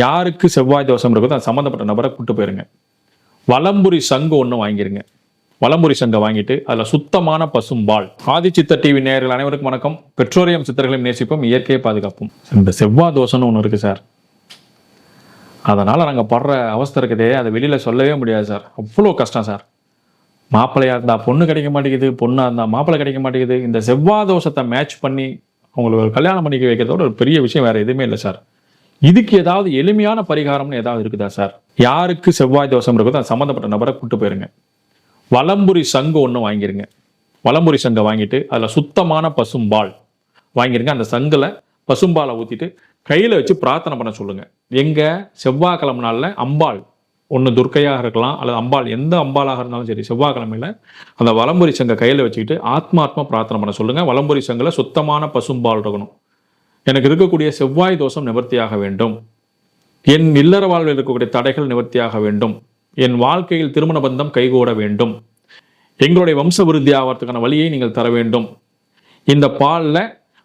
யாருக்கு செவ்வாய் தோஷம் இருக்குதோ அது சம்மந்தப்பட்ட நபரை கூட்டு போயிருங்க. வலம்புரி சங்கு ஒன்று வாங்கிருங்க. வலம்புரி சங்கை வாங்கிட்டு அதில் சுத்தமான பசும்பால். ஆதிச்சித்தர் டிவி நேயர்கள் அனைவருக்கும் வணக்கம். பெற்றோரையும் சித்தர்களையும் நேசிப்போம், இயற்கையை பாதுகாப்போம். இந்த செவ்வாய் தோஷம்னு ஒன்று இருக்குது சார். அதனால் நாங்கள் படுற அவஸ்தை இருக்குதே, அதை வெளியில் சொல்லவே முடியாது சார். அவ்வளோ கஷ்டம் சார். மாப்பிள்ளையாக இருந்தால் பொண்ணு கிடைக்க மாட்டேங்குது, பொண்ணாக இருந்தால் மாப்பிள்ளை கிடைக்க மாட்டேங்குது. இந்த செவ்வாய் தோஷத்தை மேட்ச் பண்ணி அவங்களுக்கு கல்யாணம் பண்ணிக்க வைக்கிறதோட ஒரு பெரிய விஷயம் வேறு எதுவுமே இல்லை சார். இதுக்கு ஏதாவது எளிமையான பரிகாரம்னு ஏதாவது இருக்குதா சார்? யாருக்கு செவ்வாய் தோஷம் இருக்குதோ அது சம்மந்தப்பட்ட நபரை கூட்டு போயிருங்க. வலம்புரி சங்கு ஒன்று வாங்கிருங்க. வலம்புரி சங்கை வாங்கிட்டு அதில் சுத்தமான பசும்பால் வாங்கிருங்க. அந்த சங்கில் பசும்பாலை ஊற்றிட்டு கையில் வச்சு பிரார்த்தனை பண்ண சொல்லுங்க. எங்க செவ்வாய்க்கிழமை நாளில் அம்பாள் ஒன்று துர்க்கையாக இருக்கலாம், அல்லது அம்பாள் எந்த அம்பாளாக இருந்தாலும் சரி, செவ்வாய்க்கிழமையில் அந்த வலம்புரி சங்கை கையில் வச்சுக்கிட்டு ஆத்மாத்மா பிரார்த்தனை பண்ண சொல்லுங்க. வலம்புரி சங்கில் சுத்தமான பசும்பால் இருக்கணும். எனக்கு இருக்கக்கூடிய செவ்வாய் தோஷம் நிவர்த்தியாக வேண்டும், என் இல்லற வாழ்வில் இருக்கக்கூடிய தடைகள் நிவர்த்தியாக வேண்டும், என் வாழ்க்கையில் திருமண பந்தம் கைகூட வேண்டும், எங்களுடைய வம்ச விருத்தி ஆவதற்கான வழியை நீங்கள் தர வேண்டும். இந்த பாலில்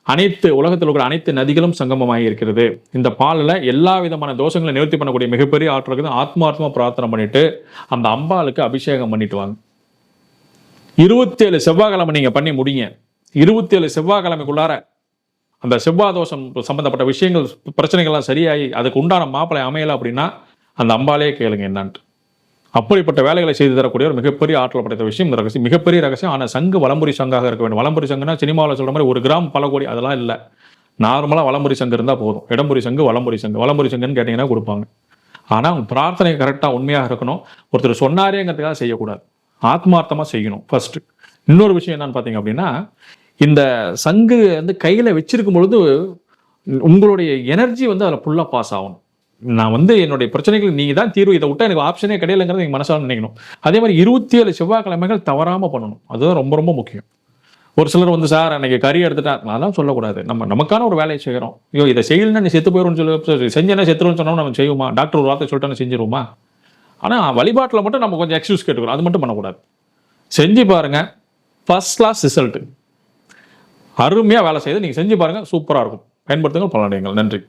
அனைத்து உலகத்தில் இருக்கிற அனைத்து நதிகளும் சங்கமமாக இருக்கிறது. இந்த பாலில் எல்லா விதமான தோஷங்களை நிவர்த்தி பண்ணக்கூடிய மிகப்பெரிய ஆற்றல் இருக்குது. ஆத்மார்த்தமா பிரார்த்தனை பண்ணிட்டு அந்த அம்பாளுக்கு அபிஷேகம் பண்ணிட்டு வாங்க. 27 செவ்வாய்க்கிழமை நீங்க பண்ணி முடிங்க. 27 செவ்வாய்க்கிழமைக்குள்ளார அந்த செவ்வாய் தோஷம் சம்பந்தப்பட்ட விஷயங்கள் பிரச்சனைகள்லாம் சரியாகி அதுக்கு உண்டான மாப்பிள்ளை அமையலை அப்படின்னா அந்த அம்பாலே கேளுங்க என்னான்ட்டு. அப்படிப்பட்ட வேலைகளை செய்து தரக்கூடிய ஒரு மிகப்பெரிய ஆற்றல் படைத்த விஷயம் இந்த ரகசியம், மிகப்பெரிய ரகசியம். ஆனால் சங்கு வலம்புரி சங்காக இருக்க வேண்டும். வலம்புரி சங்குனா சினிமாவில் சொல்ற மாதிரி 1 கிராம் பல கோடி அதெல்லாம் இல்லை. நார்மலாக வலம்புரி சங்கு இருந்தால் போதும். இடம்புரி சங்கு, வலம்புரி சங்கு. வலம்புரி சங்குன்னு கேட்டிங்கன்னா கொடுப்பாங்க. ஆனால் பிரார்த்தனை கரெக்டாக உண்மையாக இருக்கணும். ஒருத்தர் சொன்னாரேங்கிறதுக்காக செய்யக்கூடாது, ஆத்மார்த்தமாக செய்யணும் ஃபர்ஸ்ட். இன்னொரு விஷயம் என்னன்னு பார்த்தீங்க அப்படின்னா, இந்த சங்கு வந்து கையில் வச்சிருக்கும் பொழுது உங்களுடைய எனர்ஜி வந்து அதில் ஃபுல்லாக பாஸ் ஆகணும். நான் வந்து என்னுடைய பிரச்சனைகள் நீங்கள் தான் தீர்வு, இதை விட்டா எனக்கு ஆப்ஷனே கிடையாதுங்கிறது நீங்கள் மனசால நினைக்கணும். அதே மாதிரி 27 செவ்வாய்க்கிழமைகள் தவறாமல் பண்ணணும். அதுதான் ரொம்ப ரொம்ப முக்கியம். ஒரு சிலர் வந்து சார் அன்னைக்கு கறி எடுத்துட்டா, அதெல்லாம் சொல்லக்கூடாது. நமக்கான ஒரு வேலையை செய்கிறோம். ஐயோ இதை செய்யலன்னா நீ செத்து போயிடும்னு சொல்லி செஞ்சேன்னா செத்துருன்னு சொன்னோம், நம்ம செய்வோமா? டாக்டர் ஒரு வார்த்தை சொல்லிட்டா செஞ்சிருவோமா? ஆனால் வழிபாட்டில் மட்டும் நம்ம கொஞ்சம் எக்ஸ்கியூஸ் கேட்டுக்கிறோம். அது மட்டும் பண்ணக்கூடாது. செஞ்சு பாருங்க, ஃபர்ஸ்ட் கிளாஸ் ரிசல்ட். அருமையாக வேலை செய்யுது. நீங்கள் செஞ்சு பாருங்கள், சூப்பராக இருக்கும். பயன்படுத்துங்கள், பலனடையுங்கள். நன்றி.